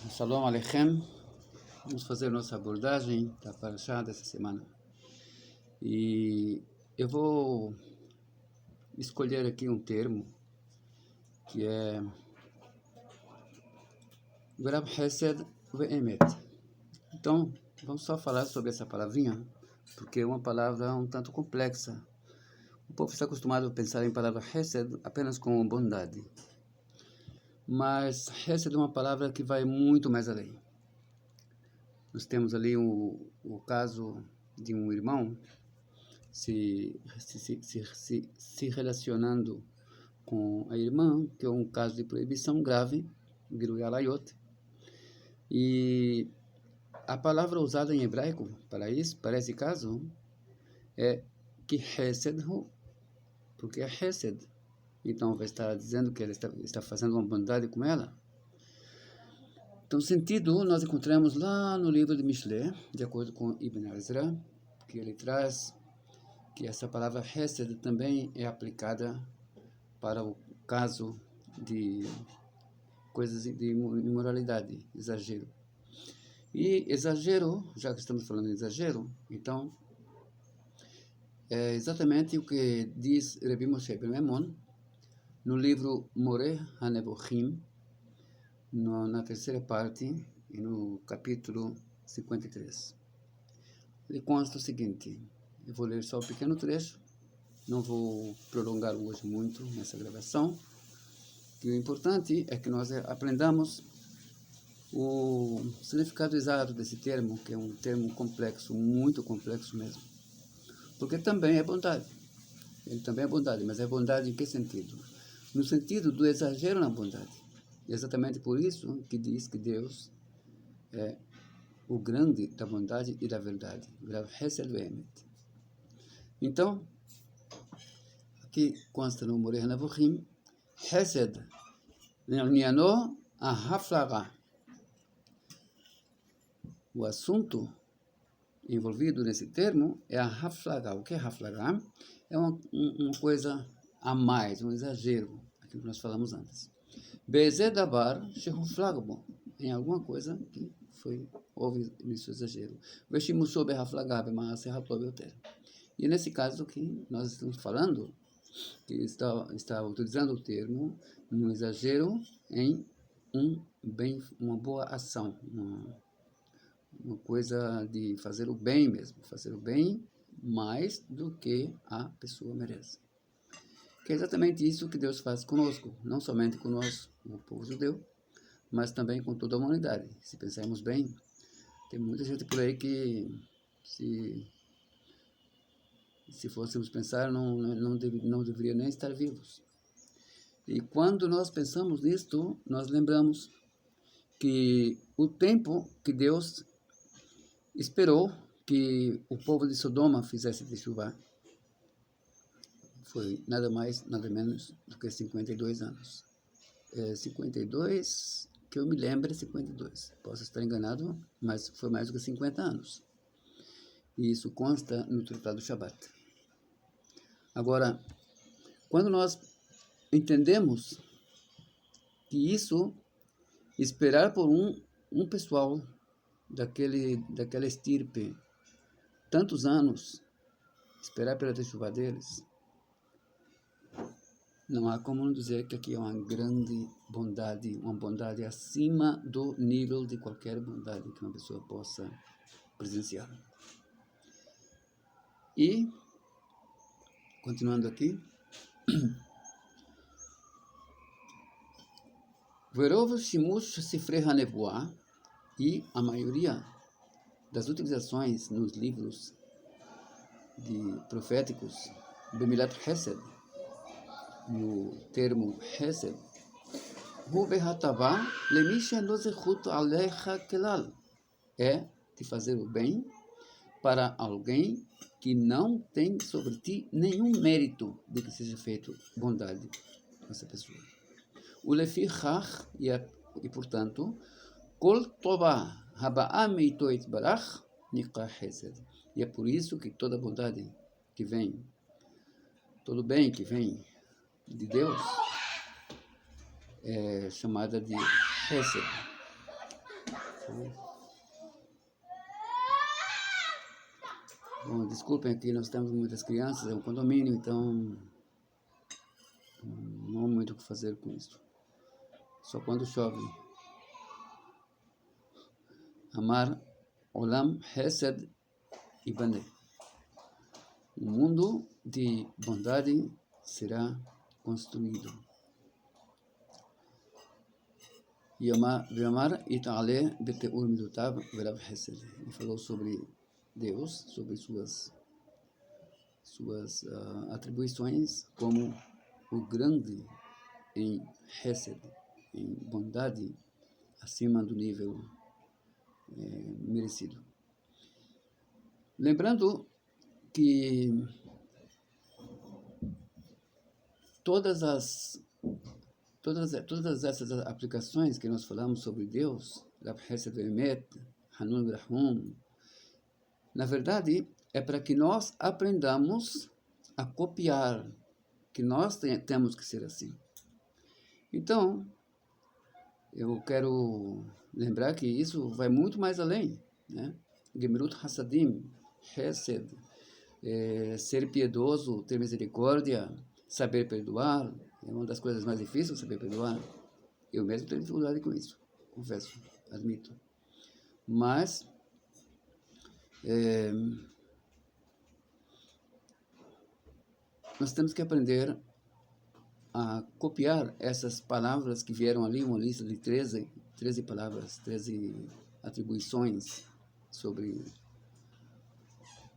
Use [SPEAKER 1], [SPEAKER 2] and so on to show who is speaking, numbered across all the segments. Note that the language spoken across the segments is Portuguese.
[SPEAKER 1] Shalom Aleichem. Vamos fazer nossa abordagem da Parashá dessa semana. E eu vou escolher aqui um termo que é Verab Hesed Ve'emet. Então, vamos só falar sobre essa palavrinha, porque é uma palavra um tanto complexa. O povo está acostumado a pensar em palavra Hesed apenas como bondade. Mas Hesed é uma palavra que vai muito mais além. Nós temos ali o caso de um irmão se relacionando com a irmã, que é um caso de proibição grave, Giluy Arayot. E a palavra usada em hebraico para esse caso, é que Hesed, porque é Hesed. Então vai estar dizendo que ele está fazendo uma bondade com ela. Então, o sentido nós encontramos lá no livro de Mishlei, de acordo com Ibn Ezra, que ele traz que essa palavra Hesed também é aplicada para o caso de coisas de imoralidade, exagero. E exagero, já que estamos falando de exagero, então, é exatamente o que diz Rabbi Moshe ben Maimon no livro Moreh HaNevochim, na terceira parte, e no capítulo 53. Ele consta o seguinte, eu vou ler só um pequeno trecho, não vou prolongar hoje muito nessa gravação, que o importante é que nós aprendamos o significado exato desse termo, que é um termo complexo, muito complexo mesmo, porque também é bondade, ele também é bondade, mas é bondade em que sentido? No sentido do exagero na bondade. E exatamente por isso que diz que Deus é o grande da bondade e da verdade. Então, aqui consta no Moreh HaNevochim, Hesed Niano Ahaflaga. O assunto envolvido nesse termo é a Haflaga. O que é Haflaga? É uma coisa a mais, um exagero, aquilo que nós falamos antes. Bezedabar Shehuflagbo, em alguma coisa que houve nesse exagero. E nesse caso que nós estamos falando, que está utilizando o termo, um exagero em uma boa ação, uma coisa de fazer o bem mesmo, fazer o bem mais do que a pessoa merece. Que é exatamente isso que Deus faz conosco, não somente com nós, o povo judeu, mas também com toda a humanidade. Se pensarmos bem, tem muita gente por aí que, se fôssemos pensar, não deveria nem estar vivos. E quando nós pensamos nisto, nós lembramos que o tempo que Deus esperou que o povo de Sodoma fizesse chuva foi nada mais, nada menos do que 52 anos. 52, que eu me lembre, 52. Posso estar enganado, mas foi mais do que 50 anos. E isso consta no Tratado Shabbat. Agora, quando nós entendemos que isso, esperar por um pessoal daquela estirpe, tantos anos, esperar pela chuva deles, não há como não dizer que aqui é uma grande bondade, uma bondade acima do nível de qualquer bondade que uma pessoa possa presenciar. E, continuando aqui, Verov Shimush Sifrei HaNevuah, e a maioria das utilizações nos livros proféticos, Bemilat Hesed, no termo Hesed, é de fazer o bem para alguém que não tem sobre ti nenhum mérito de que seja feito bondade com essa pessoa. E portanto, Kol Tova Haba'a Meito Itbarach Nikra Hesed. E é por isso que toda bondade que vem, todo bem que vem de Deus, é chamada de Hesed. Bom, desculpem aqui, nós temos muitas crianças, é um condomínio, então não há muito o que fazer com isso. Só quando chove. Amar Olam Hesed Ibaneh. O mundo de bondade será construído. Yomar It'ale Beteur Midotav Velav Hesed. Ele falou sobre Deus, sobre suas atribuições como o grande em Hesed, em bondade, acima do nível merecido. Lembrando que todas essas aplicações que nós falamos sobre Deus, Rav Hesed Emet, Hanun Rahum, na verdade é para que nós aprendamos a copiar, que nós temos que ser assim. Então, eu quero lembrar que isso vai muito mais além, né? Gemirut Hasadim, Hesed, ser piedoso, ter misericórdia, saber perdoar, é uma das coisas mais difíceis, saber perdoar. Eu mesmo tenho dificuldade com isso, confesso, admito. Mas, nós temos que aprender a copiar essas palavras que vieram ali, uma lista de 13 palavras, 13 atribuições sobre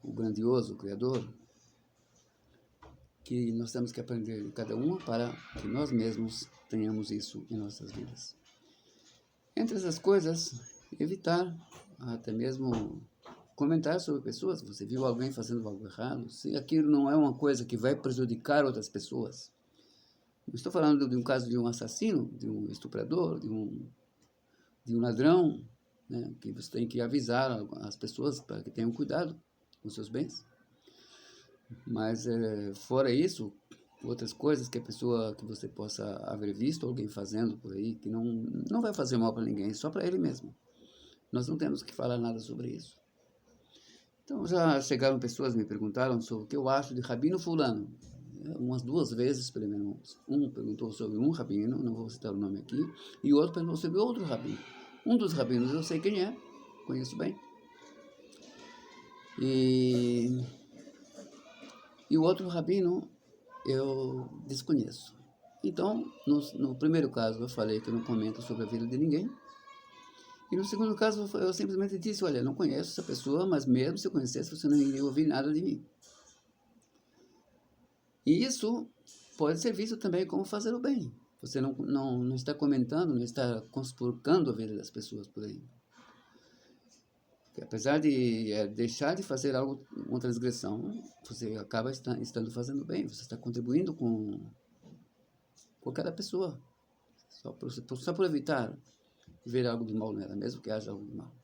[SPEAKER 1] o grandioso, o Criador, que nós temos que aprender de cada uma para que nós mesmos tenhamos isso em nossas vidas. Entre essas coisas, evitar até mesmo comentar sobre pessoas. Você viu alguém fazendo algo errado? Se aquilo não é uma coisa que vai prejudicar outras pessoas. Não estou falando de um caso de um assassino, de um estuprador, de um ladrão, né, que você tem que avisar as pessoas para que tenham cuidado com seus bens. Mas, fora isso, outras coisas que você possa haver visto alguém fazendo por aí, que não vai fazer mal para ninguém, só para ele mesmo. Nós não temos que falar nada sobre isso. Então, já chegaram pessoas me perguntaram sobre o que eu acho de Rabino fulano. Umas 2 vezes, pelo menos. Um perguntou sobre um rabino, não vou citar o nome aqui, e o outro perguntou sobre outro rabino. Um dos rabinos eu sei quem é, conheço bem. E o outro rabino eu desconheço. Então, no primeiro caso, eu falei que eu não comento sobre a vida de ninguém. E no segundo caso, eu simplesmente disse, olha, não conheço essa pessoa, mas mesmo se eu conhecesse, você não iria ouvir nada de mim. E isso pode ser visto também como fazer o bem. Você não está comentando, não está conspurcando a vida das pessoas por aí. Porque apesar de deixar de fazer algo, uma transgressão, você acaba estando fazendo bem. Você está contribuindo com cada pessoa. Só por evitar ver algo de mal nela, mesmo que haja algo de mal.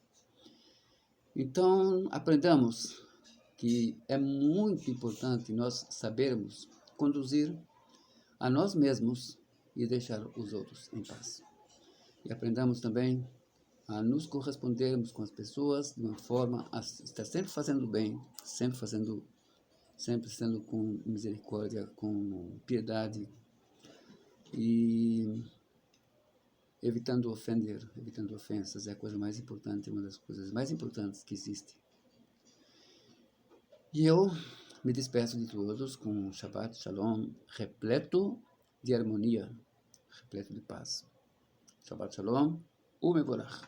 [SPEAKER 1] Então, aprendamos que é muito importante nós sabermos conduzir a nós mesmos e deixar os outros em paz. E aprendamos também a nos correspondermos com as pessoas de uma forma a estar sempre fazendo bem, sempre sendo com misericórdia, com piedade e evitando ofensas. É a coisa mais importante, uma das coisas mais importantes que existe. E eu me despeço de todos com um Shabbat Shalom repleto de harmonia, repleto de paz. Shabbat Shalom, Umevorach.